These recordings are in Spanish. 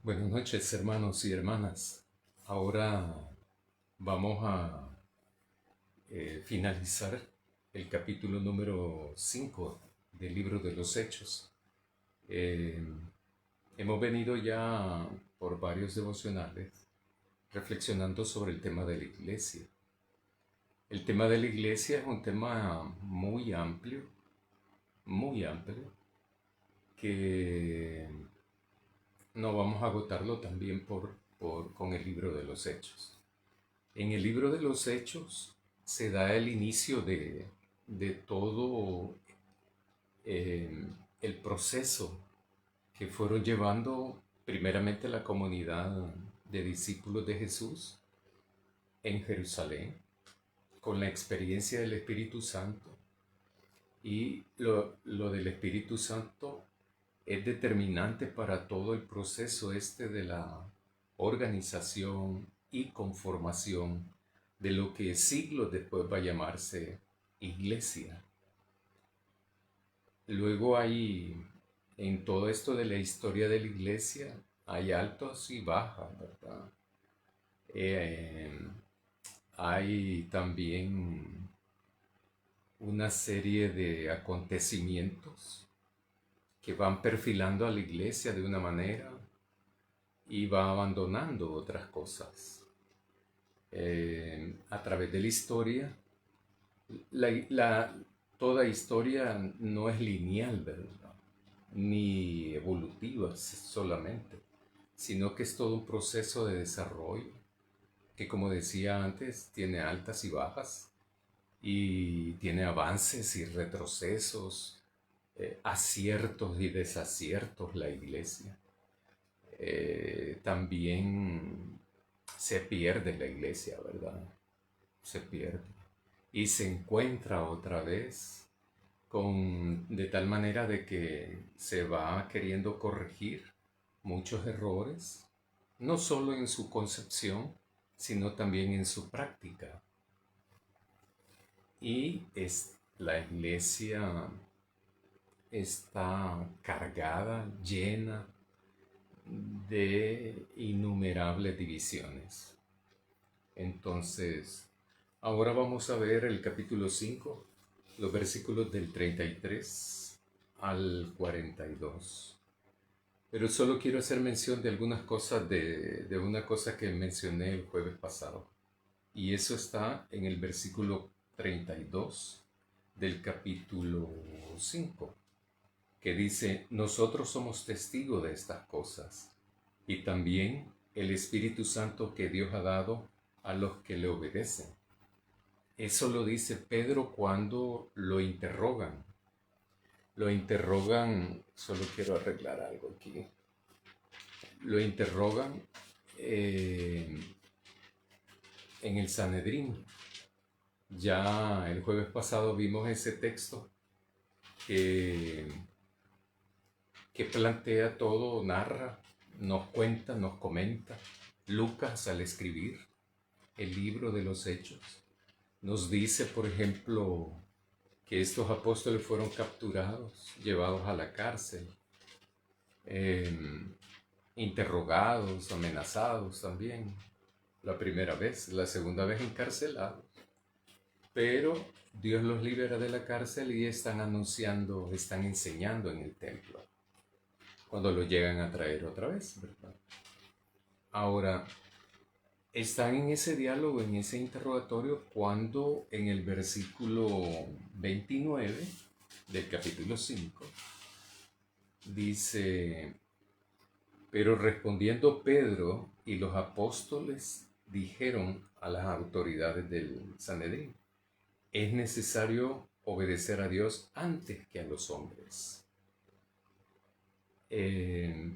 Buenas noches, hermanos y hermanas. Ahora vamos a finalizar el capítulo número 5 del libro de los Hechos. Eh, Hemos venido ya por varios devocionales reflexionando sobre el tema de la iglesia. El tema de la iglesia es un tema muy amplio, que no vamos a agotarlo también con el libro de los Hechos. En el libro de los Hechos se da el inicio de todo eh, el proceso que fueron llevando primeramente la comunidad de discípulos de Jesús en Jerusalén, con la experiencia del Espíritu Santo. Y lo del Espíritu Santo es determinante para todo el proceso este de la organización y conformación de lo que siglos después va a llamarse iglesia. Luego hay, en todo esto de la historia de la iglesia, hay altos y bajas, ¿verdad? Eh, Hay también una serie de acontecimientos que van perfilando a la iglesia de una manera y va abandonando otras cosas. A través de la historia, la, la- toda historia no es lineal, ¿verdad? Ni evolutiva solamente, sino que es todo un proceso de desarrollo que, como decía antes, tiene altas y bajas y tiene avances y retrocesos, aciertos y desaciertos la iglesia. También se pierde la iglesia, ¿verdad? Se pierde. Y se encuentra otra vez de tal manera de que se va queriendo corregir muchos errores, no solo en su concepción, sino también en su práctica. La iglesia está cargada, llena de innumerables divisiones. Entonces, ahora vamos a ver el capítulo 5, los versículos del 33 al 42. Pero solo quiero hacer mención de algunas cosas, de una cosa que mencioné el jueves pasado. Y eso está en el versículo 32 del capítulo 5, que dice: nosotros somos testigos de estas cosas, y también el Espíritu Santo que Dios ha dado a los que le obedecen. Eso lo dice Pedro cuando lo interrogan. Lo interrogan, solo quiero arreglar algo aquí. Lo interrogan eh, en el Sanedrín. Ya el jueves pasado vimos ese texto que, que plantea todo, narra, nos cuenta, nos comenta. Lucas, al escribir el libro de los Hechos, nos dice, por ejemplo, que estos apóstoles fueron capturados, llevados a la cárcel, eh, interrogados, amenazados también, la primera vez, la segunda vez encarcelados, pero Dios los libera de la cárcel y están anunciando, están enseñando en el templo, cuando lo llegan a traer otra vez, ¿verdad? Ahora, están en ese diálogo, en ese interrogatorio, cuando en el versículo 29 del capítulo 5 dice: pero respondiendo Pedro y los apóstoles dijeron a las autoridades del Sanedrín: es necesario obedecer a Dios antes que a los hombres. Eh,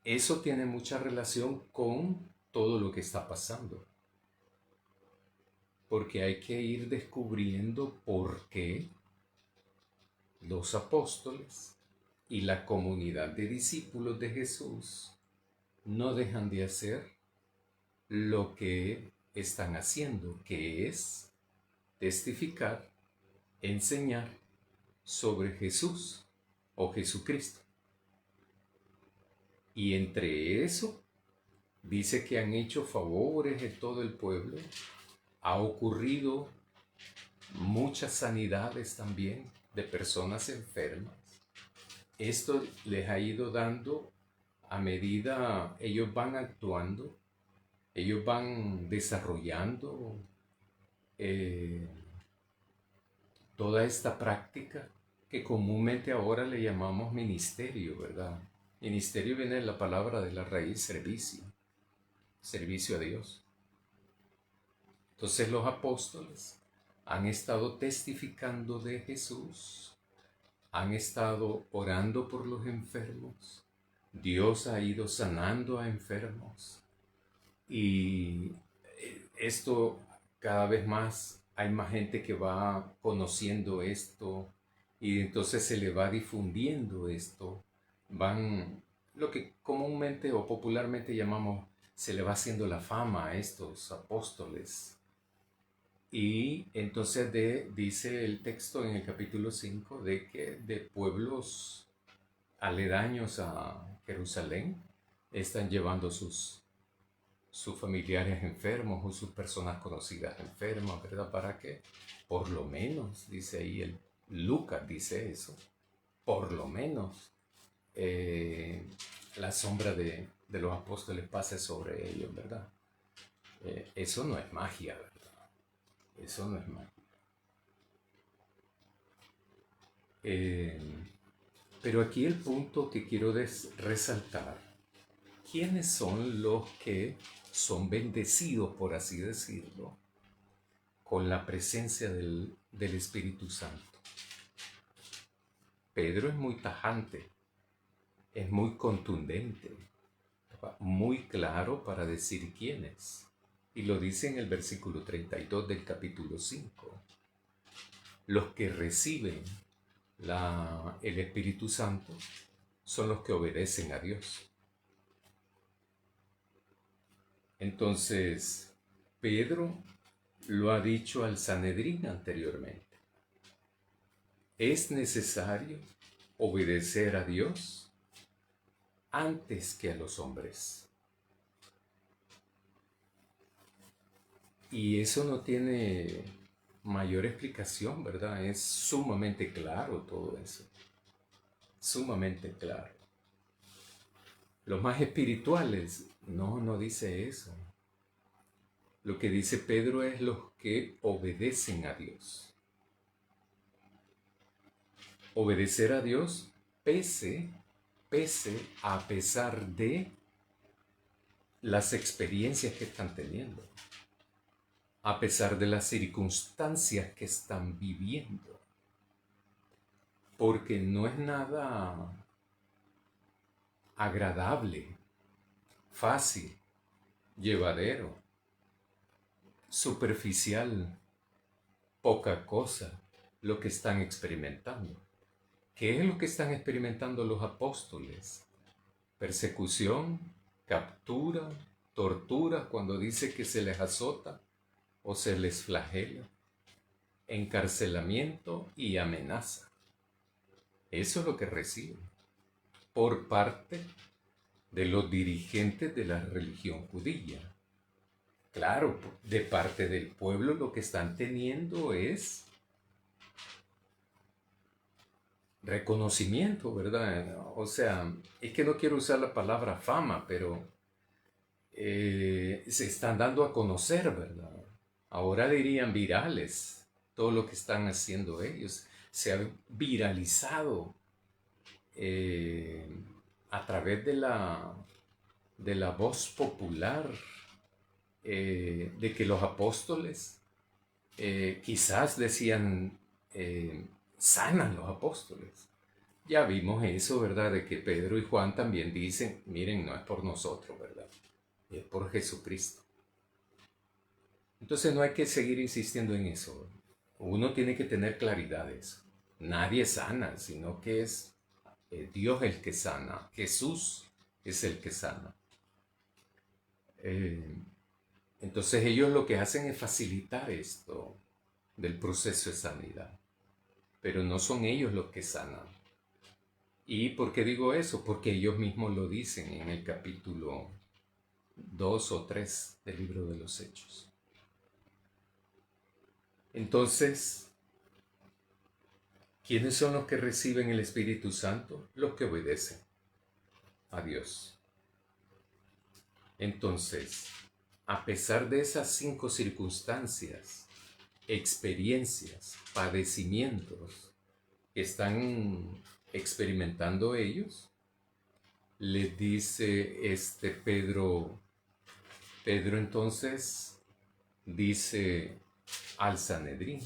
Eso tiene mucha relación con todo lo que está pasando, porque hay que ir descubriendo por qué los apóstoles y la comunidad de discípulos de Jesús no dejan de hacer lo que están haciendo, que es testificar, enseñar sobre Jesús o Jesucristo. Y entre eso, dice que han hecho favores en todo el pueblo. Ha ocurrido muchas sanidades también de personas enfermas. Esto les ha ido dando a medida ellos van actuando, ellos van desarrollando toda esta práctica que comúnmente ahora le llamamos ministerio, ¿verdad? Ministerio viene de la palabra de la raíz servicio, servicio a Dios. Entonces los apóstoles han estado testificando de Jesús, han estado orando por los enfermos, Dios ha ido sanando a enfermos y esto cada vez más hay más gente que va conociendo esto y entonces se le va difundiendo esto, van lo que comúnmente o popularmente llamamos, se le va haciendo la fama a estos apóstoles. Y entonces dice el texto en el capítulo 5 de que de pueblos aledaños a Jerusalén están llevando sus familiares enfermos o sus personas conocidas enfermas, ¿verdad? ¿Para qué? Por lo menos, dice ahí, Lucas dice eso, por lo menos la sombra de los apóstoles pase sobre ellos, ¿verdad? Eso no es magia, ¿verdad? Eso no es magia. Pero aquí el punto que quiero resaltar, ¿quiénes son los que son bendecidos, por así decirlo, con la presencia del Espíritu Santo? Pedro es muy tajante, es muy contundente, muy claro para decir quiénes. Y lo dice en el versículo 32 del capítulo 5. Los que reciben el Espíritu Santo son los que obedecen a Dios. Entonces, Pedro lo ha dicho al Sanedrín anteriormente. Es necesario obedecer a Dios antes que a los hombres. Y eso no tiene mayor explicación, ¿verdad? Es sumamente claro todo eso. Sumamente claro. Los más espirituales, no dice eso. Lo que dice Pedro es los que obedecen a Dios. Obedecer a Dios a pesar de las experiencias que están teniendo, a pesar de las circunstancias que están viviendo, porque no es nada agradable, fácil, llevadero, superficial, poca cosa lo que están experimentando. ¿Qué es lo que están experimentando los apóstoles? Persecución, captura, tortura cuando dice que se les azota o se les flagela, encarcelamiento y amenaza. Eso es lo que reciben por parte de los dirigentes de la religión judía. Claro, de parte del pueblo lo que están teniendo es reconocimiento, ¿verdad? O sea, es que no quiero usar la palabra fama, pero se están dando a conocer, ¿verdad? Ahora dirían virales, todo lo que están haciendo ellos. Se ha viralizado a través de la voz popular de que los apóstoles quizás decían, sanan los apóstoles. Ya vimos eso, ¿verdad? De que Pedro y Juan también dicen, miren, no es por nosotros, ¿verdad? Es por Jesucristo. Entonces no hay que seguir insistiendo en eso. Uno tiene que tener claridad de eso. Nadie sana, sino que es Dios el que sana. Jesús es el que sana. Entonces ellos lo que hacen es facilitar esto del proceso de sanidad. Pero no son ellos los que sanan. ¿Y por qué digo eso? Porque ellos mismos lo dicen en el capítulo 2 o 3 del libro de los Hechos. Entonces, ¿quiénes son los que reciben el Espíritu Santo? Los que obedecen a Dios. Entonces, a pesar de esas 5 circunstancias, experiencias, padecimientos que están experimentando ellos, les dice Pedro entonces dice al Sanedrín,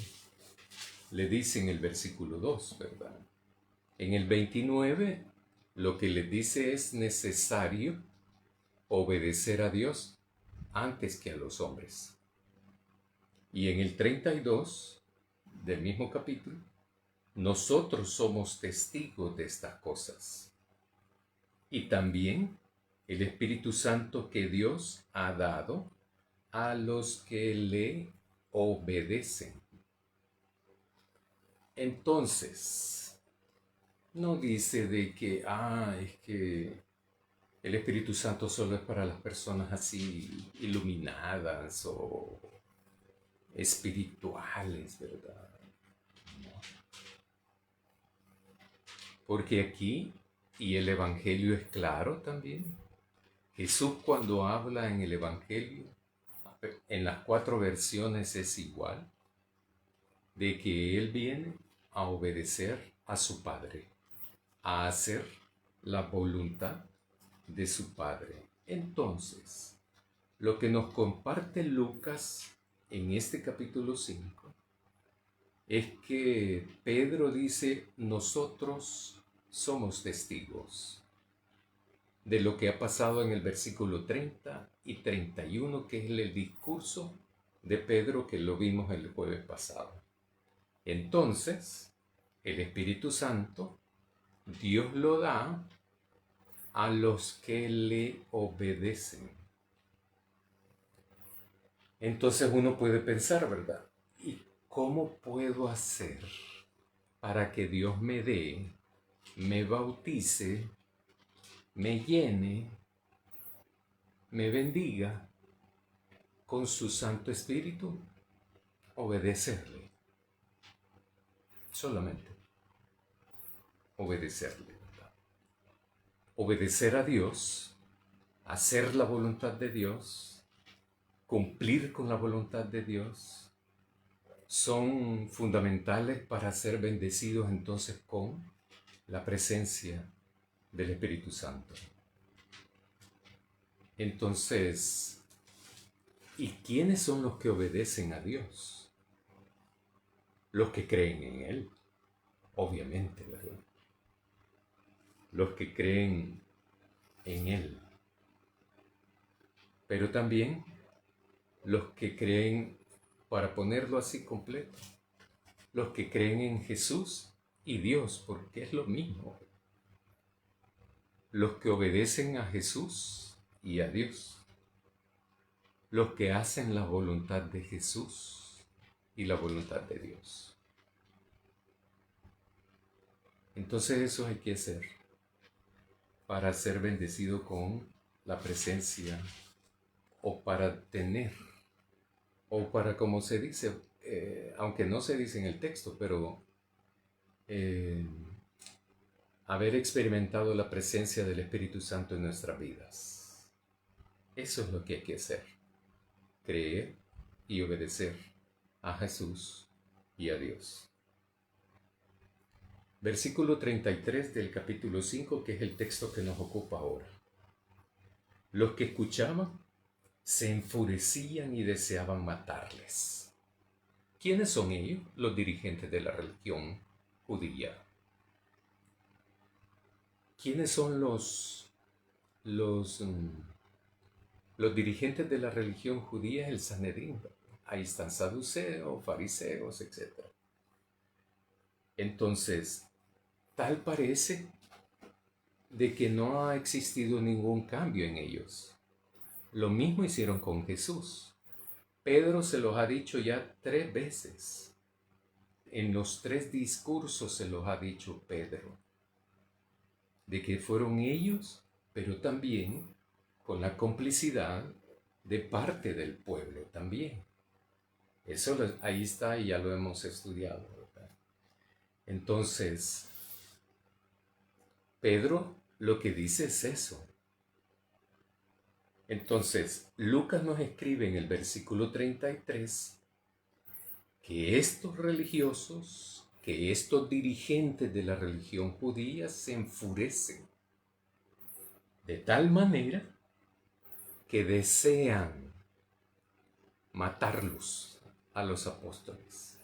le dice en el versículo 2, ¿verdad? En el 29, lo que le dice es necesario obedecer a Dios antes que a los hombres. Y en el 32 del mismo capítulo, nosotros somos testigos de estas cosas. Y también el Espíritu Santo que Dios ha dado a los que le obedecen. Entonces, no dice de que, es que el Espíritu Santo solo es para las personas así iluminadas o espirituales, ¿verdad? No. Porque aquí, y el Evangelio es claro también, Jesús cuando habla en el Evangelio, en las 4 versiones es igual, de que Él viene a obedecer a su Padre, a hacer la voluntad de su Padre. Entonces, lo que nos comparte Lucas en este capítulo 5 es que Pedro dice, nosotros somos testigos de lo que ha pasado en el versículo 30 y 31, que es el discurso de Pedro que lo vimos el jueves pasado. Entonces, el Espíritu Santo, Dios lo da a los que le obedecen. Entonces uno puede pensar, ¿verdad? ¿Y cómo puedo hacer para que Dios me dé, me bautice, me llene, me bendiga con su Santo Espíritu? Obedecerle. Solamente obedecerle, ¿verdad? Obedecer a Dios, hacer la voluntad de Dios, cumplir con la voluntad de Dios, son fundamentales para ser bendecidos entonces con la presencia del Espíritu Santo. Entonces, ¿y quiénes son los que obedecen a Dios? Los que creen en Él, obviamente, ¿verdad? Los que creen en Él. Pero también los que creen, para ponerlo así completo, los que creen en Jesús y Dios, porque es lo mismo. Los que obedecen a Jesús y a Dios. Los que hacen la voluntad de Jesús y la voluntad de Dios. Entonces eso hay que hacer para ser bendecido con la presencia o para tener, o para, como se dice, aunque no se dice en el texto, pero haber experimentado la presencia del Espíritu Santo en nuestras vidas. Eso es lo que hay que hacer. Creer y obedecer a Jesús y a Dios. Versículo 33 del capítulo 5, que es el texto que nos ocupa ahora. Los que escuchaban se enfurecían y deseaban matarles. ¿Quiénes son ellos? Los dirigentes de la religión judía. ¿Quiénes son los dirigentes de la religión judía? El Sanedrín. Ahí están saduceos, fariseos, etc. Entonces, tal parece de que no ha existido ningún cambio en ellos. Lo mismo hicieron con Jesús. Pedro se los ha dicho ya 3 veces. En los 3 discursos se los ha dicho Pedro. de que fueron ellos, pero también con la complicidad de parte del pueblo también. Eso ahí está y ya lo hemos estudiado, ¿verdad? Entonces, Pedro lo que dice es eso. Entonces, Lucas nos escribe en el versículo 33 que estos religiosos, que estos dirigentes de la religión judía se enfurecen de tal manera que desean matarlos a los apóstoles.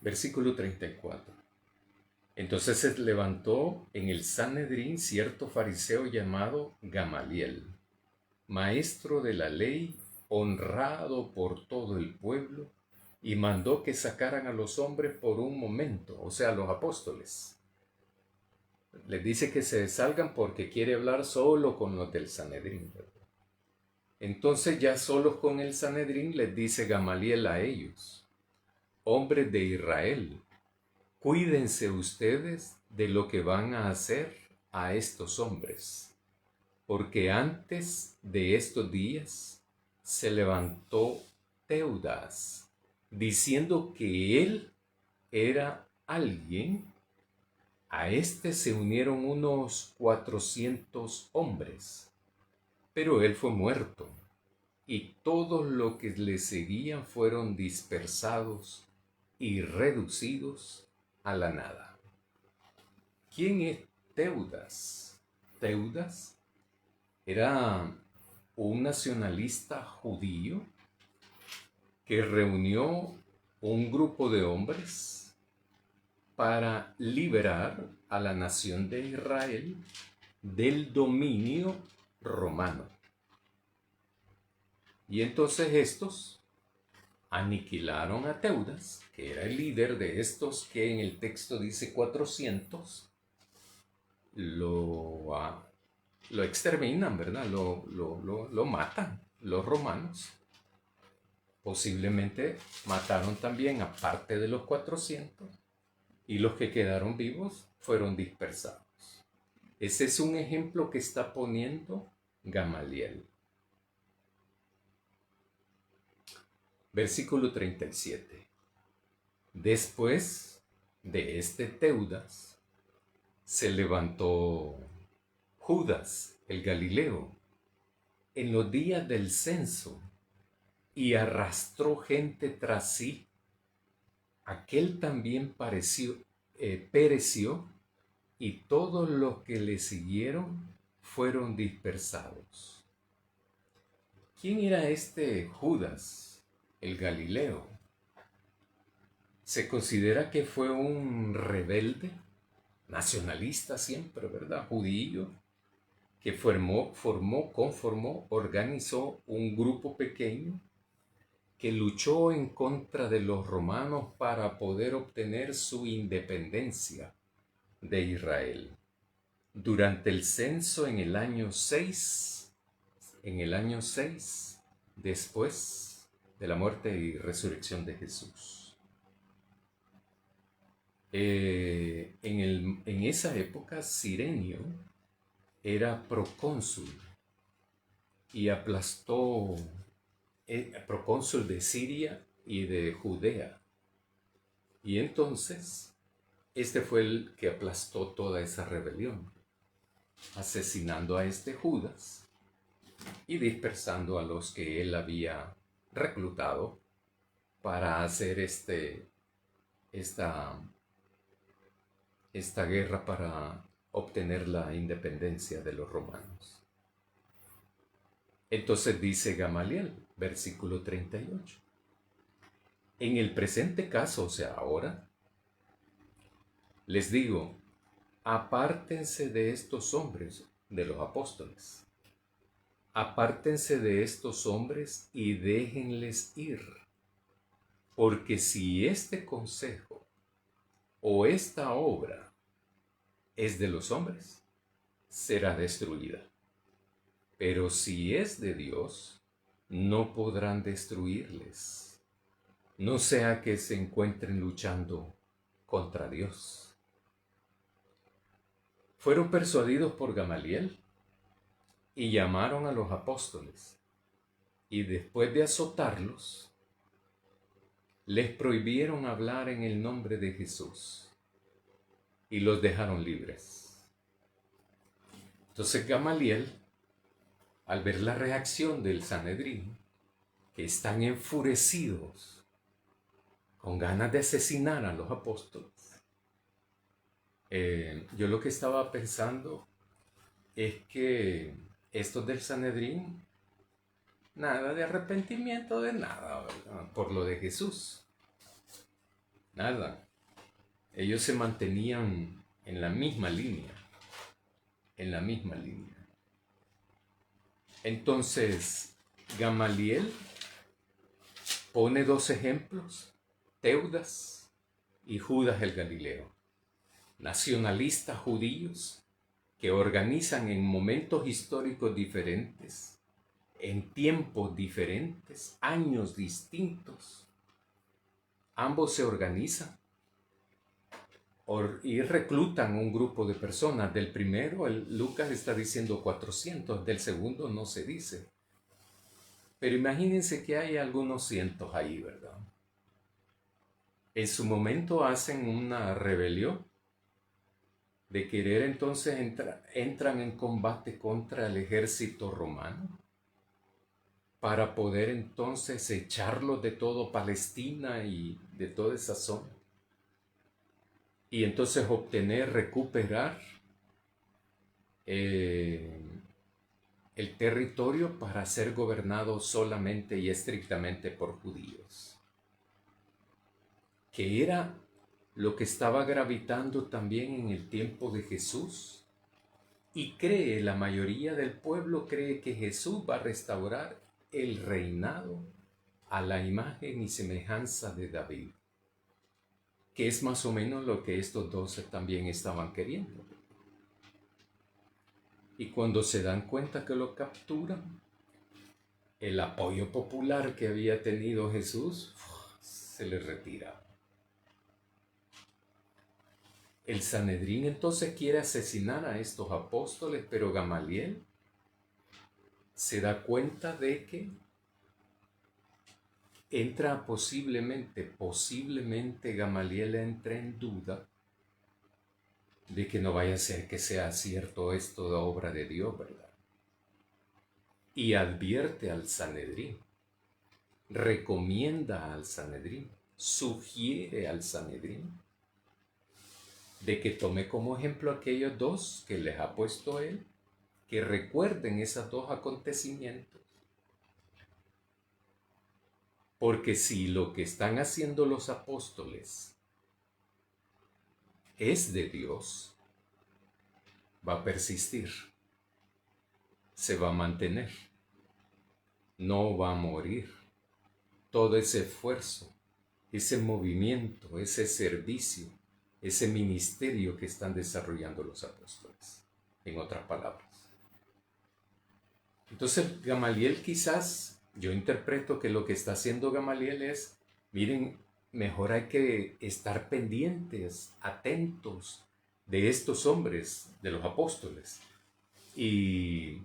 Versículo 34. Entonces se levantó en el Sanedrín cierto fariseo llamado Gamaliel, maestro de la ley, honrado por todo el pueblo, y mandó que sacaran a los hombres por un momento, o sea, a los apóstoles. Les dice que se salgan porque quiere hablar solo con los del Sanedrín. Entonces ya solos con el Sanedrín les dice Gamaliel a ellos: hombres de Israel, cuídense ustedes de lo que van a hacer a estos hombres, porque antes de estos días se levantó Teudas, diciendo que él era alguien. A este se unieron unos 400 hombres, pero él fue muerto, y todos los que le seguían fueron dispersados y reducidos a la nada. ¿Quién es Teudas? Teudas era un nacionalista judío que reunió un grupo de hombres para liberar a la nación de Israel del dominio romano. Y entonces estos aniquilaron a Teudas, que era el líder de estos que en el texto dice 400, lo exterminan, ¿verdad? Lo matan los romanos. Posiblemente mataron también a parte de los 400 y los que quedaron vivos fueron dispersados. Ese es un ejemplo que está poniendo Gamaliel. Versículo 37. Después de este Teudas, se levantó Judas el Galileo en los días del censo y arrastró gente tras sí. Aquel también pereció, y todos los que le siguieron fueron dispersados. ¿Quién era este Judas el Galileo? Se considera que fue un rebelde, nacionalista siempre, ¿verdad? Judío, que conformó, organizó un grupo pequeño que luchó en contra de los romanos para poder obtener su independencia de Israel. Durante el censo en el año 6, después de la muerte y resurrección de Jesús. En esa época, Cirenio era procónsul y aplastó, procónsul de Siria y de Judea. Y entonces, este fue el que aplastó toda esa rebelión, asesinando a este Judas y dispersando a los que él había reclutado para hacer esta guerra para obtener la independencia de los romanos. Entonces dice Gamaliel, versículo 38. En el presente caso, o sea, ahora, les digo, apártense de estos hombres, de los apóstoles. Apártense de estos hombres y déjenles ir. Porque si este consejo o esta obra es de los hombres, será destruida. Pero si es de Dios, no podrán destruirles, no sea que se encuentren luchando contra Dios. fueron persuadidos por Gamaliel y llamaron a los apóstoles. Y después de azotarlos, les prohibieron hablar en el nombre de Jesús y los dejaron libres. Entonces Gamaliel, al ver la reacción del Sanedrín, que están enfurecidos, con ganas de asesinar a los apóstoles, yo lo que estaba pensando es que estos del Sanedrín, nada de arrepentimiento de nada, ¿verdad? Por lo de Jesús. Nada. Ellos se mantenían en la misma línea. En la misma línea. Entonces, Gamaliel pone dos ejemplos, Teudas y Judas el Galileo, nacionalistas judíos que organizan en momentos históricos diferentes, en tiempos diferentes, años distintos. Ambos se organizan y reclutan un grupo de personas. Del primero, Lucas está diciendo 400, del segundo no se dice. Pero imagínense que hay algunos cientos ahí, ¿verdad? En su momento hacen una rebelión de querer, entonces entran en combate contra el ejército romano para poder entonces echarlos de todo Palestina y de toda esa zona. Y entonces recuperar el territorio para ser gobernado solamente y estrictamente por judíos, que era lo que estaba gravitando también en el tiempo de Jesús. Y la mayoría del pueblo cree que Jesús va a restaurar el reinado a la imagen y semejanza de David, que es más o menos lo que estos 12 también estaban queriendo. Y cuando se dan cuenta que lo capturan, el apoyo popular que había tenido Jesús se le retira. El Sanedrín entonces quiere asesinar a estos apóstoles, pero Gamaliel se da cuenta de que entra posiblemente Gamaliel entra en duda de que no vaya a ser que sea cierto esto de obra de Dios, ¿verdad? Y advierte al Sanedrín, recomienda al Sanedrín, sugiere al Sanedrín de que tome como ejemplo aquellos dos que les ha puesto él, que recuerden esos dos acontecimientos. Porque si lo que están haciendo los apóstoles es de Dios, va a persistir, se va a mantener, no va a morir. Todo ese esfuerzo, ese movimiento, ese servicio, ese ministerio que están desarrollando los apóstoles, en otras palabras. Entonces Gamaliel, quizás, yo interpreto que lo que está haciendo Gamaliel es, miren, mejor hay que estar pendientes, atentos de estos hombres, de los apóstoles, y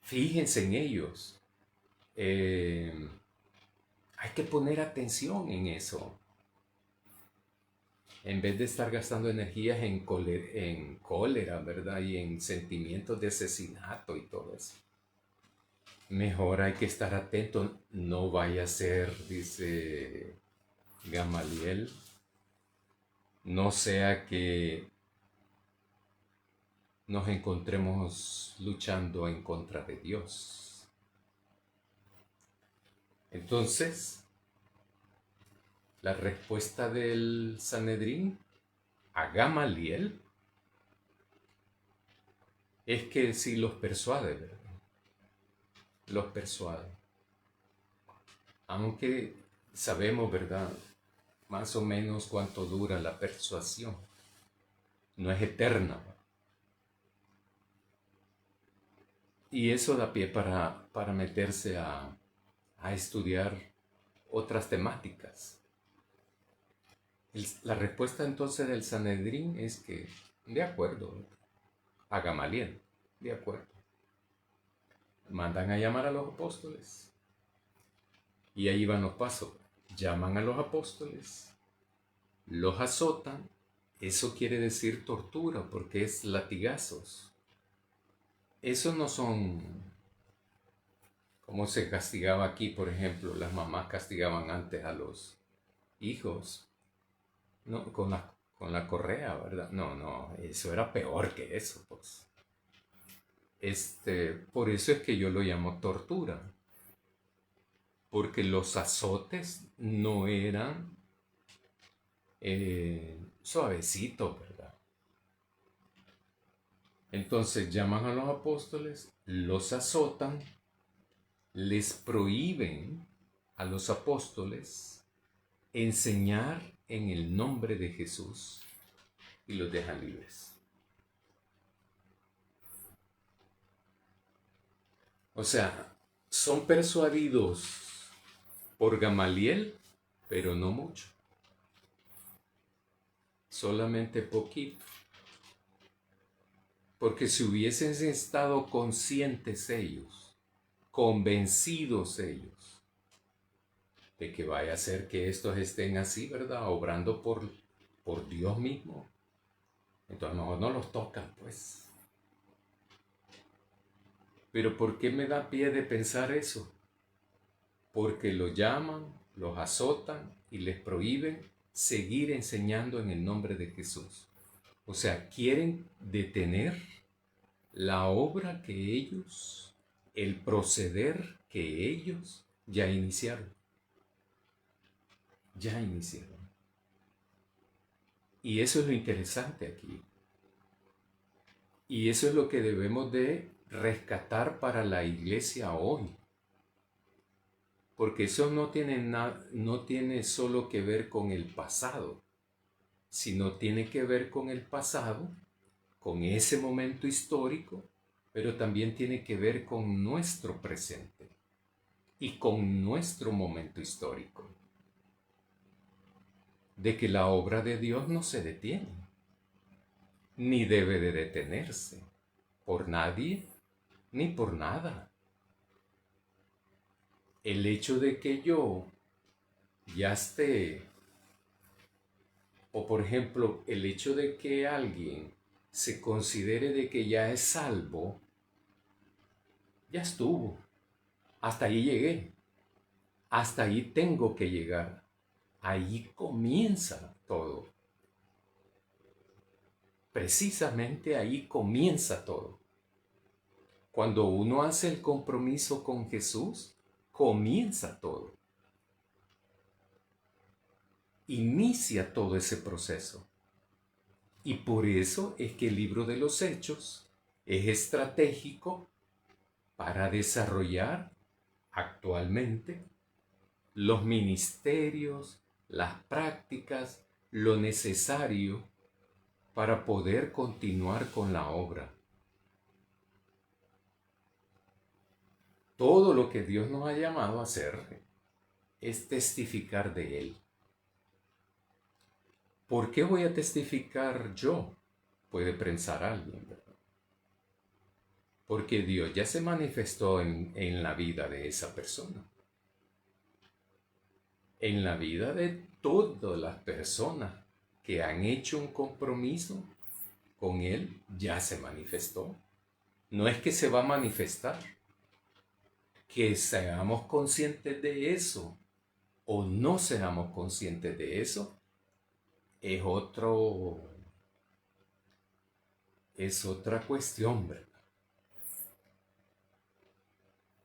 fíjense en ellos. Hay que poner atención en eso. En vez de estar gastando energías en cólera, ¿verdad? Y en sentimientos de asesinato y todo eso. Mejor hay que estar atento. No vaya a ser, dice Gamaliel, no sea que nos encontremos luchando en contra de Dios. Entonces, la respuesta del Sanedrín a Gamaliel es que si los persuade, ¿verdad? Los persuade. Aunque sabemos, ¿verdad?, más o menos cuánto dura la persuasión. No es eterna. Y eso da pie para meterse a estudiar otras temáticas. La respuesta entonces del Sanedrín es que, de acuerdo, a Gamaliel. De acuerdo. Mandan a llamar a los apóstoles. Y ahí van los pasos. Llaman a los apóstoles, los azotan. Eso quiere decir tortura, porque es latigazos. Esos no son como se castigaba aquí, por ejemplo. Las mamás castigaban antes a los hijos, no, con la correa, ¿verdad? No, eso era peor que eso, pues. Por eso es que yo lo llamo tortura, porque los azotes no eran suavecitos, ¿verdad? Entonces llaman a los apóstoles, los azotan, les prohíben a los apóstoles enseñar en el nombre de Jesús y los dejan libres. O sea, son persuadidos por Gamaliel, pero no mucho. Solamente poquito. Porque si hubiesen estado conscientes ellos, convencidos ellos, de que vaya a ser que estos estén así, ¿verdad? Obrando por Dios mismo. Entonces mejor no los tocan, pues. Pero ¿por qué me da pie de pensar eso? Porque los llaman, los azotan y les prohíben seguir enseñando en el nombre de Jesús. O sea, quieren detener la obra que ellos, el proceder que ellos ya iniciaron. Ya iniciaron. Y eso es lo interesante aquí. Y eso es lo que debemos de rescatar para la iglesia hoy. Porque eso no tiene solo que ver con el pasado, sino tiene que ver con el pasado, con ese momento histórico, pero también tiene que ver con nuestro presente y con nuestro momento histórico. De que la obra de Dios no se detiene, ni debe de detenerse, por nadie ni por nada. El hecho de que yo ya esté, o por ejemplo, el hecho de que alguien se considere de que ya es salvo, ya estuvo. Hasta ahí llegué. Hasta ahí tengo que llegar. Ahí comienza todo. Precisamente ahí comienza todo. Cuando uno hace el compromiso con Jesús, comienza todo. Inicia todo ese proceso. Y por eso es que el libro de los Hechos es estratégico para desarrollar actualmente los ministerios, las prácticas, lo necesario para poder continuar con la obra. Todo lo que Dios nos ha llamado a hacer es testificar de Él. ¿Por qué voy a testificar yo? Puede pensar alguien, ¿verdad? Porque Dios ya se manifestó en la vida de esa persona. En la vida de todas las personas que han hecho un compromiso con Él, ya se manifestó. No es que se va a manifestar. Que seamos conscientes de eso o no seamos conscientes de eso es otra cuestión, ¿verdad?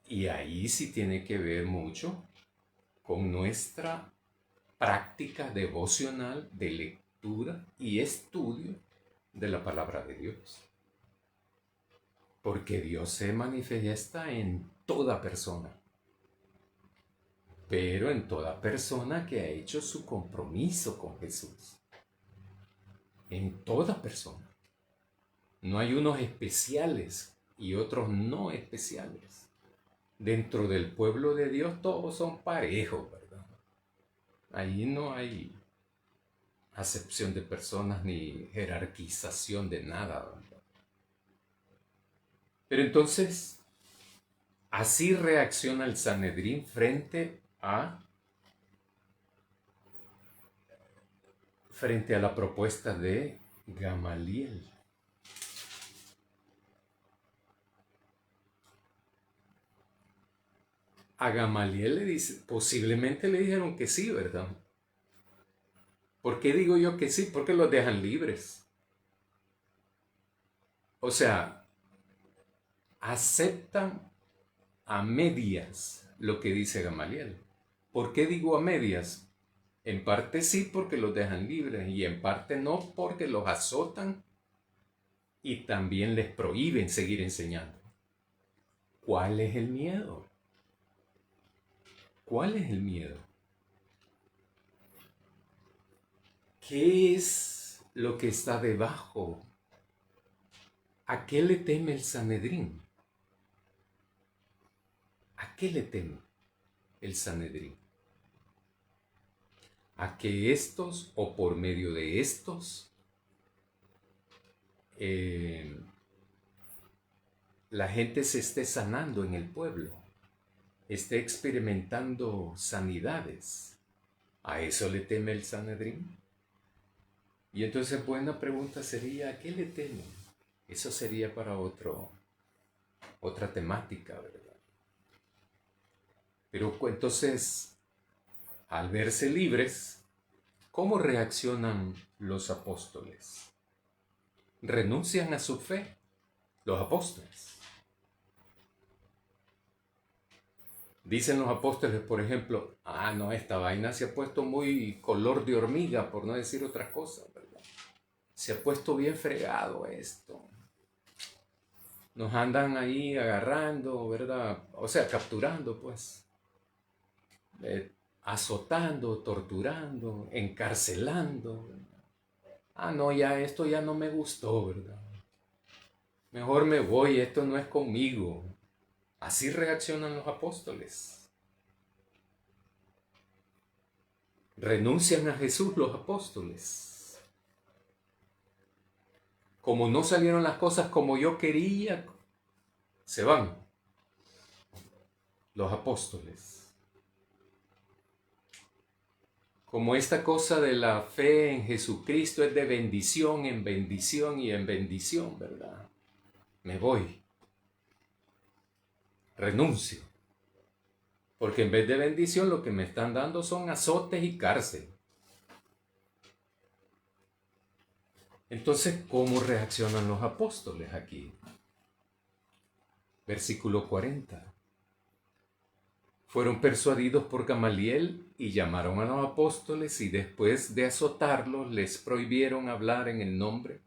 Y ahí sí tiene que ver mucho con nuestra práctica devocional de lectura y estudio de la palabra de Dios. Porque Dios se manifiesta en toda persona, pero en toda persona que ha hecho su compromiso con Jesús. En toda persona. No hay unos especiales y otros no especiales. Dentro del pueblo de Dios todos son parejos, ¿verdad? Ahí no hay acepción de personas ni jerarquización de nada, ¿verdad? Pero entonces, así reacciona el Sanedrín frente a la propuesta de Gamaliel. A Gamaliel le dice, posiblemente le dijeron que sí, ¿verdad? ¿Por qué digo yo que sí? Porque los dejan libres. O sea, aceptan a medias lo que dice Gamaliel. ¿Por qué digo a medias? En parte sí porque los dejan libres y en parte no porque los azotan y también les prohíben seguir enseñando. ¿Cuál es el miedo? ¿Cuál es el miedo? ¿Qué es lo que está debajo? ¿A qué le teme el Sanedrín? ¿A qué le teme el Sanedrín? A que estos, o por medio de estos, la gente se esté sanando en el pueblo, esté experimentando sanidades. ¿A eso le teme el Sanedrín? Y entonces buena pregunta sería, ¿a qué le teme? Eso sería para otra temática, ¿verdad? Pero entonces, al verse libres, ¿cómo reaccionan los apóstoles? ¿Renuncian a su fe los apóstoles? Dicen los apóstoles, por ejemplo, no, esta vaina se ha puesto muy color de hormiga, por no decir otra cosa, ¿verdad? Se ha puesto bien fregado esto. Nos andan ahí agarrando, ¿verdad? O sea, capturando, pues. Azotando, torturando, encarcelando. No, ya esto ya no me gustó, ¿verdad? Mejor me voy, esto no es conmigo. Así reaccionan los apóstoles. Renuncian a Jesús los apóstoles. Como no salieron las cosas como yo quería, se van los apóstoles. Como esta cosa de la fe en Jesucristo es de bendición en bendición y en bendición, ¿verdad? Me voy. Renuncio. Porque en vez de bendición lo que me están dando son azotes y cárcel. Entonces, ¿cómo reaccionan los apóstoles aquí? Versículo 40. Fueron persuadidos por Gamaliel y llamaron a los apóstoles y después de azotarlos les prohibieron hablar en el nombre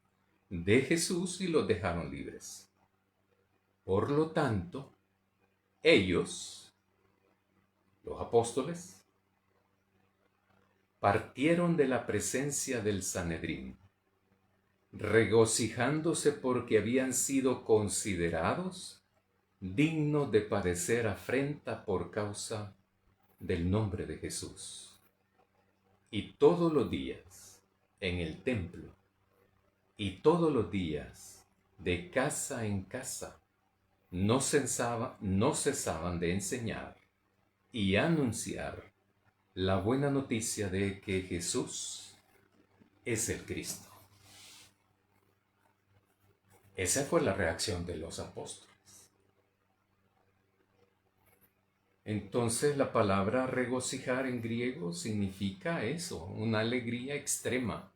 de Jesús y los dejaron libres. Por lo tanto, ellos, los apóstoles, partieron de la presencia del Sanedrín, regocijándose porque habían sido considerados dignos de padecer afrenta por causa del nombre de Jesús. Y todos los días en el templo, y todos los días de casa en casa, no cesaban de enseñar y anunciar la buena noticia de que Jesús es el Cristo. Esa fue la reacción de los apóstoles. Entonces la palabra regocijar en griego significa eso, una alegría extrema.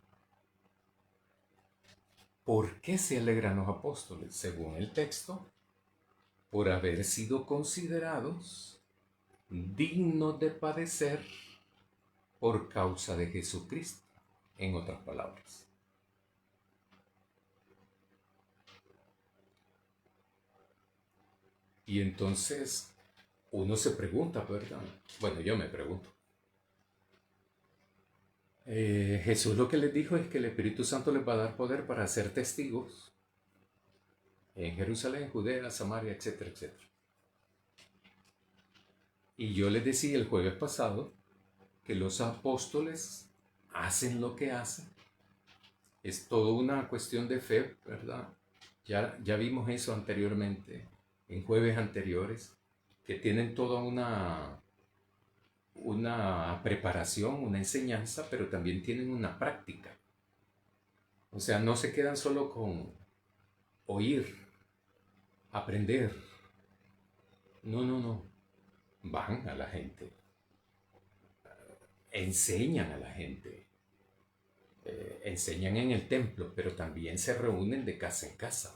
¿Por qué se alegran los apóstoles? Según el texto, por haber sido considerados dignos de padecer por causa de Jesucristo, en otras palabras. Y entonces uno se pregunta, ¿verdad? Bueno, yo me pregunto. Jesús lo que les dijo es que el Espíritu Santo les va a dar poder para ser testigos en Jerusalén, Judea, Samaria, etcétera, etcétera. Y yo les decía el jueves pasado que los apóstoles hacen lo que hacen. Es toda una cuestión de fe, ¿verdad? Ya vimos eso anteriormente, en jueves anteriores, que tienen toda una preparación, una enseñanza, pero también tienen una práctica. O sea, no se quedan solo con oír, aprender. No, no, no. Van a la gente, enseñan a la gente, enseñan en el templo, pero también se reúnen de casa en casa.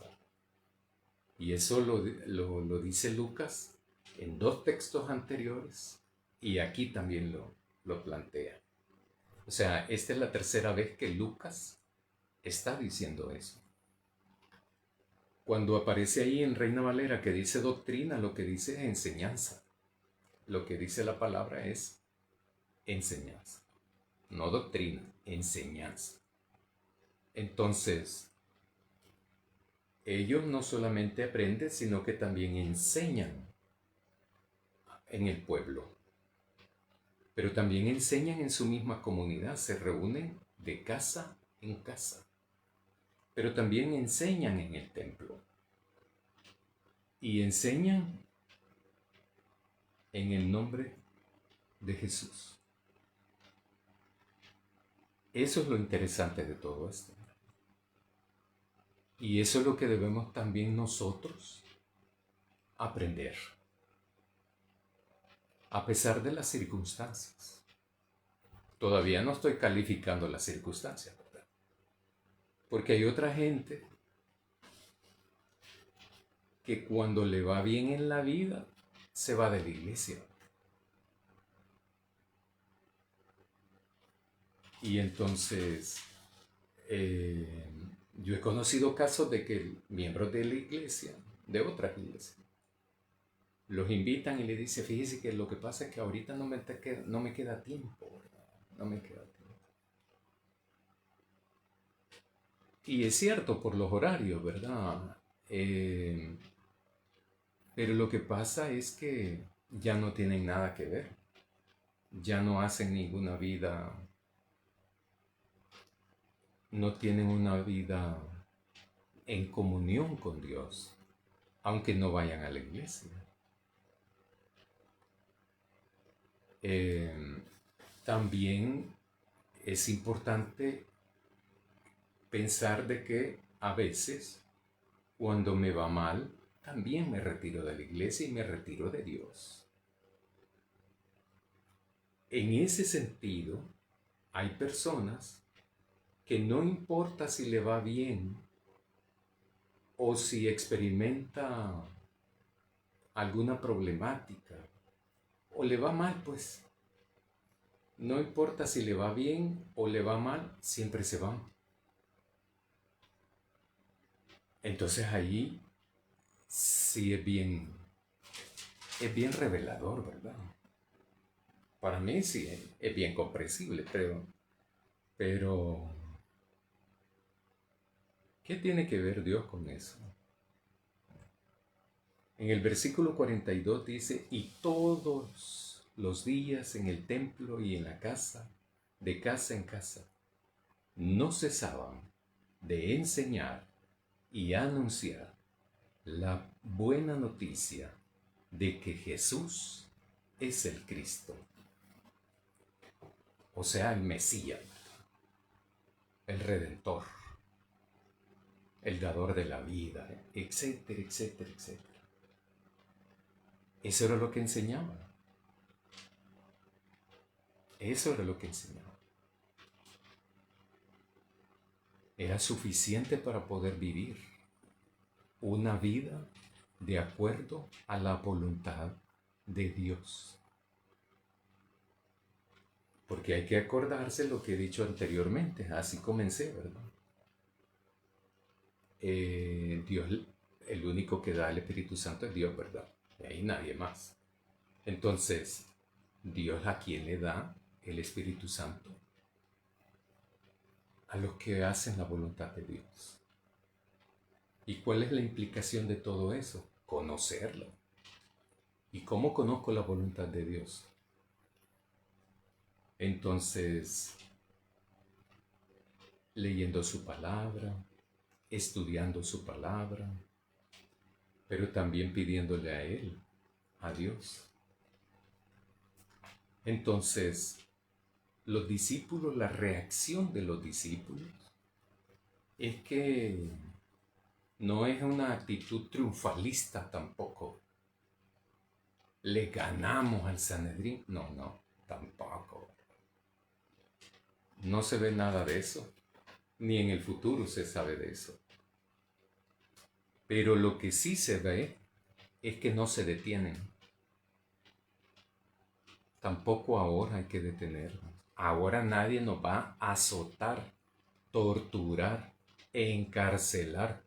Y eso lo dice Lucas en dos textos anteriores y aquí también lo plantea. O sea, esta es la tercera vez que Lucas está diciendo eso. Cuando aparece ahí en Reina Valera que dice doctrina, lo que dice es enseñanza. Lo que dice la palabra es enseñanza. No doctrina, enseñanza. Entonces, ellos no solamente aprenden, sino que también enseñan en el pueblo. Pero también enseñan en su misma comunidad, se reúnen de casa en casa. Pero también enseñan en el templo. Y enseñan en el nombre de Jesús. Eso es lo interesante de todo esto. Y eso es lo que debemos también nosotros aprender. A pesar de las circunstancias. Todavía no estoy calificando las circunstancias, ¿verdad? Porque hay otra gente que cuando le va bien en la vida, se va de la iglesia. Y entonces, yo he conocido casos de que miembros de la iglesia, de otras iglesias, los invitan y le dicen, fíjese que lo que pasa es que ahorita no me queda tiempo, ¿verdad? No me queda tiempo. Y es cierto por los horarios, ¿verdad? Pero lo que pasa es que ya no tienen nada que ver. Ya no hacen ninguna vida, no tienen una vida en comunión con Dios, aunque no vayan a la iglesia. También es importante pensar de que a veces, cuando me va mal, también me retiro de la iglesia y me retiro de Dios. En ese sentido, hay personas que no importa si le va bien o si experimenta alguna problemática o le va mal, pues no importa si le va bien o le va mal, siempre se van. Entonces ahí sí es bien revelador, ¿verdad? Para mí sí es bien comprensible, pero ¿qué tiene que ver Dios con eso? En el versículo 42 dice, y todos los días en el templo y en la casa, de casa en casa, no cesaban de enseñar y anunciar la buena noticia de que Jesús es el Cristo, o sea, el Mesías, el Redentor, el dador de la vida, etcétera, etcétera, etcétera. Eso era lo que enseñaba. Eso era lo que enseñaba. Era suficiente para poder vivir una vida de acuerdo a la voluntad de Dios. Porque hay que acordarse lo que he dicho anteriormente, así comencé, ¿verdad? Dios, el único que da el Espíritu Santo es Dios, ¿verdad? Y ahí nadie más. Entonces, Dios a quien le da el Espíritu Santo, a los que hacen la voluntad de Dios. ¿Y cuál es la implicación de todo eso? Conocerlo. ¿Y cómo conozco la voluntad de Dios? Entonces, leyendo su palabra, estudiando su palabra, pero también pidiéndole a Él, a Dios. Entonces, los discípulos, la reacción de los discípulos es que no es una actitud triunfalista tampoco. Le ganamos al Sanedrín. No, tampoco. No se ve nada de eso, ni en el futuro se sabe de eso. Pero lo que sí se ve es que no se detienen. Tampoco ahora hay que detenernos. Ahora nadie nos va a azotar, torturar e encarcelar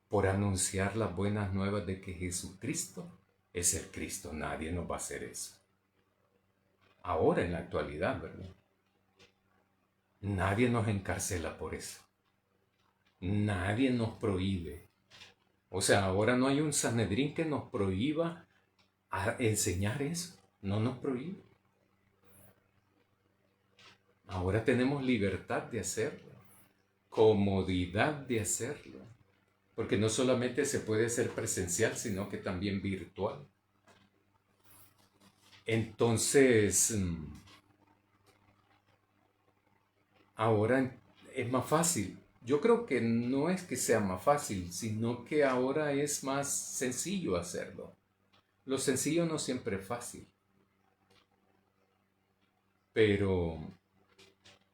por anunciar las buenas nuevas de que Jesucristo es el Cristo. Nadie nos va a hacer eso. Ahora en la actualidad, ¿verdad? Nadie nos encarcela por eso. Nadie nos prohíbe. O sea, ahora no hay un Sanedrín que nos prohíba a enseñar eso. No nos prohíbe. Ahora tenemos libertad de hacerlo, comodidad de hacerlo, porque no solamente se puede hacer presencial, sino que también virtual. Entonces, ahora es más fácil. Yo creo que no es que sea más fácil, sino que ahora es más sencillo hacerlo. Lo sencillo no siempre es fácil, pero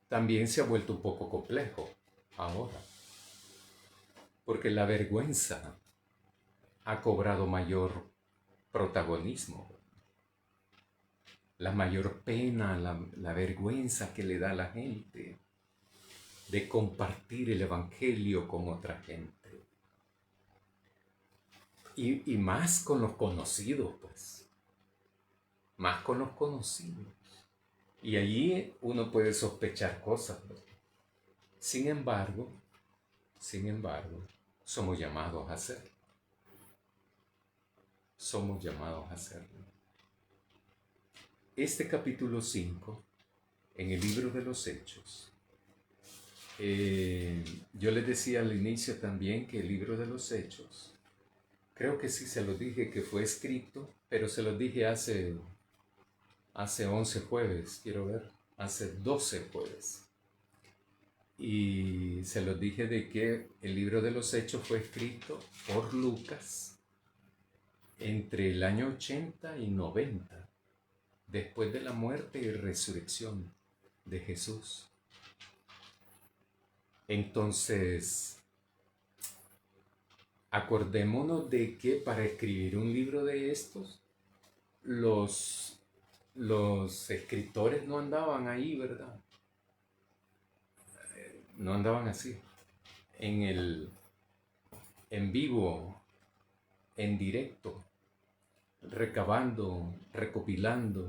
también se ha vuelto un poco complejo ahora, porque la vergüenza ha cobrado mayor protagonismo. La mayor pena, la vergüenza que le da a la gente de compartir el Evangelio con otra gente. Y más con los conocidos, pues. Más con los conocidos. Y allí uno puede sospechar cosas, pues. Sin embargo, somos llamados a hacerlo. Somos llamados a hacerlo. Este capítulo 5, en el libro de los Hechos, yo les decía al inicio también que el libro de los Hechos, creo que sí se lo dije que fue escrito, pero se lo dije hace 11 jueves, quiero ver, hace 12 jueves. Y se los dije de que el libro de los Hechos fue escrito por Lucas entre el año 80 y 90, después de la muerte y resurrección de Jesús. Entonces, acordémonos de que para escribir un libro de estos, los escritores no andaban ahí, ¿verdad? No andaban así, en vivo, en directo, recabando, recopilando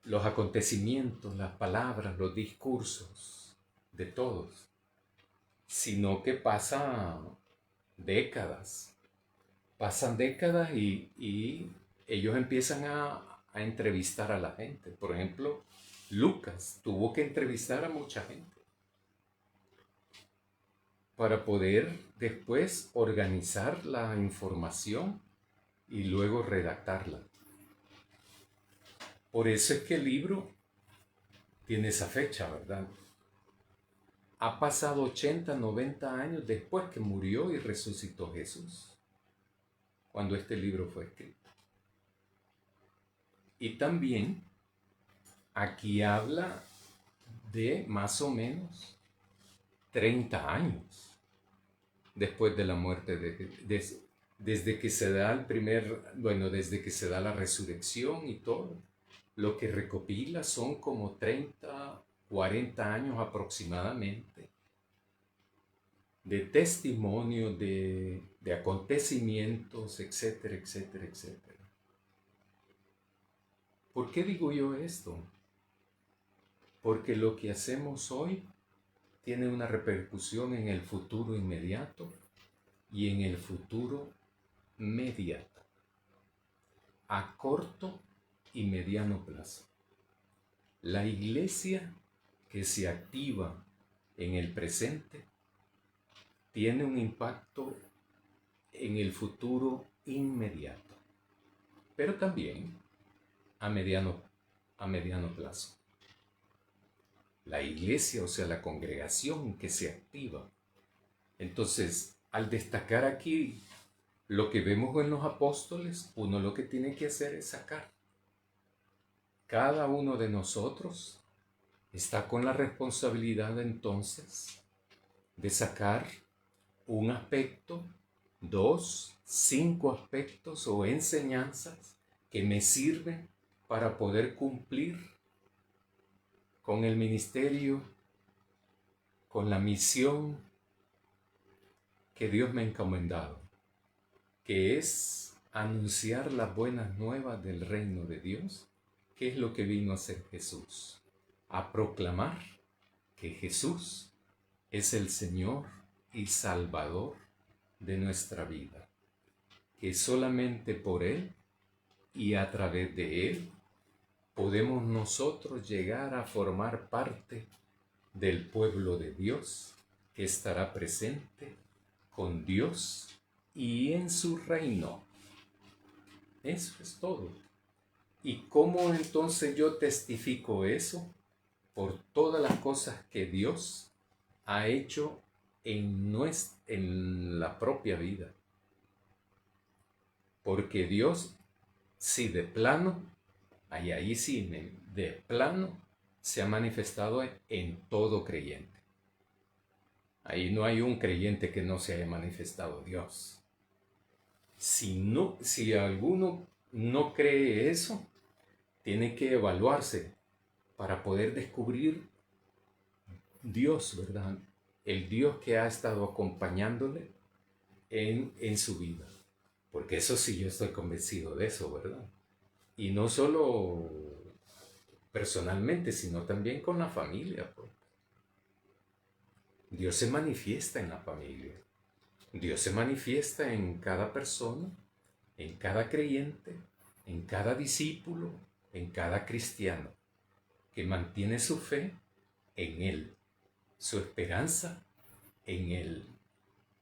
los acontecimientos, las palabras, los discursos de todos, sino que pasan décadas y ellos empiezan a entrevistar a la gente. Por ejemplo, Lucas tuvo que entrevistar a mucha gente para poder después organizar la información y luego redactarla. Por eso es que el libro tiene esa fecha, ¿verdad? Ha pasado 80, 90 años después que murió y resucitó Jesús, cuando este libro fue escrito. Y también aquí habla de más o menos 30 años después de la muerte desde que se da desde que se da la resurrección y todo. Lo que recopila son como 30, 40 años aproximadamente de testimonio, de acontecimientos, etcétera, etcétera, etcétera. ¿Por qué digo yo esto? Porque lo que hacemos hoy tiene una repercusión en el futuro inmediato y en el futuro mediato, a corto y mediano plazo. La iglesia que se activa en el presente, tiene un impacto en el futuro inmediato, pero también a mediano plazo. La iglesia, o sea, la congregación que se activa. Entonces, al destacar aquí lo que vemos en los apóstoles, uno lo que tiene que hacer es sacar. Cada uno de nosotros está con la responsabilidad entonces de sacar un aspecto, 2, 5 aspectos o enseñanzas que me sirven para poder cumplir con el ministerio, con la misión que Dios me ha encomendado, que es anunciar las buenas nuevas del reino de Dios, que es lo que vino a hacer Jesús, a proclamar que Jesús es el Señor y Salvador de nuestra vida, que solamente por Él y a través de Él podemos nosotros llegar a formar parte del pueblo de Dios que estará presente con Dios y en su reino. Eso es todo. ¿Y cómo entonces yo testifico eso? Por todas las cosas que Dios ha hecho en la propia vida. Porque Dios, sí, de plano, ahí sí, de plano, se ha manifestado en todo creyente. Ahí no hay un creyente que no se haya manifestado Dios. Si alguno no cree eso, tiene que evaluarse para poder descubrir Dios, ¿verdad? El Dios que ha estado acompañándole en su vida. Porque eso sí, yo estoy convencido de eso, ¿verdad? Y no solo personalmente, sino también con la familia, pues. Dios se manifiesta en la familia. Dios se manifiesta en cada persona, en cada creyente, en cada discípulo, en cada cristiano que mantiene su fe en Él, su esperanza en Él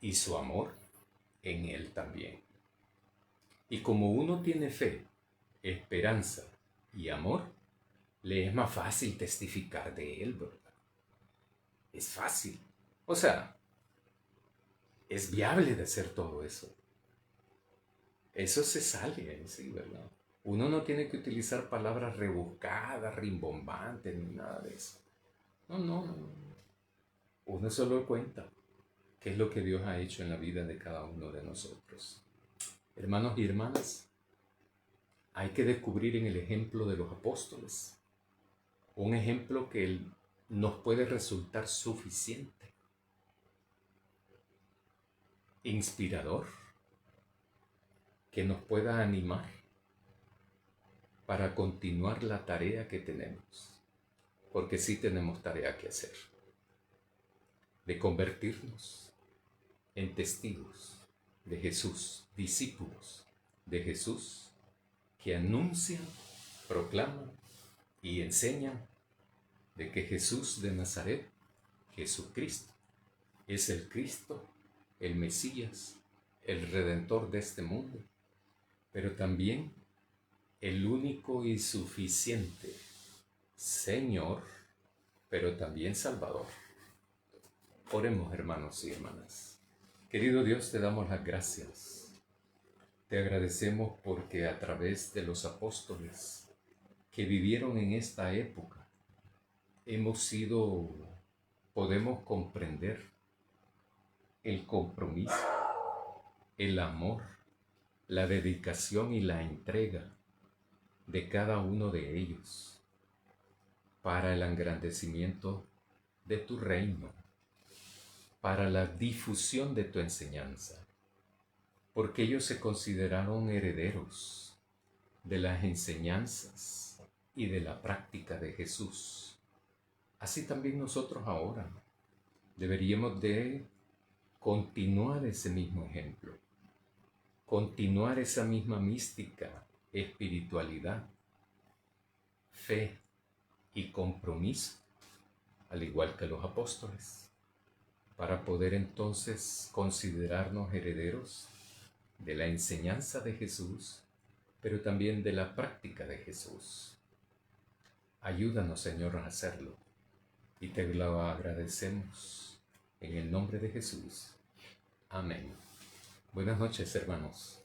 y su amor en Él también. Y como uno tiene fe, esperanza y amor, le es más fácil testificar de Él, ¿verdad? Es fácil. O sea, es viable de hacer todo eso. Eso se sale, sí, ¿verdad? Uno no tiene que utilizar palabras rebuscadas, rimbombantes, ni nada de eso. No. Uno solo cuenta qué es lo que Dios ha hecho en la vida de cada uno de nosotros. Hermanos y hermanas, hay que descubrir en el ejemplo de los apóstoles un ejemplo que nos puede resultar suficiente, inspirador, que nos pueda animar para continuar la tarea que tenemos, porque sí tenemos tarea que hacer, de convertirnos en testigos de Jesús, discípulos de Jesús, que anuncian, proclaman y enseñan de que Jesús de Nazaret, Jesucristo, es el Cristo, el Mesías, el Redentor de este mundo, pero también el único y suficiente Señor, pero también Salvador. Oremos, hermanos y hermanas. Querido Dios, te damos las gracias. Te agradecemos porque a través de los apóstoles que vivieron en esta época, podemos comprender el compromiso, el amor, la dedicación y la entrega de cada uno de ellos para el engrandecimiento de tu reino, para la difusión de tu enseñanza, porque ellos se consideraron herederos de las enseñanzas y de la práctica de Jesús. Así también nosotros ahora deberíamos de continuar ese mismo ejemplo, continuar esa misma mística, espiritualidad, fe y compromiso, al igual que los apóstoles. para poder entonces considerarnos herederos de la enseñanza de Jesús, pero también de la práctica de Jesús. Ayúdanos, Señor, a hacerlo, y te lo agradecemos en el nombre de Jesús. Amén. Buenas noches, hermanos.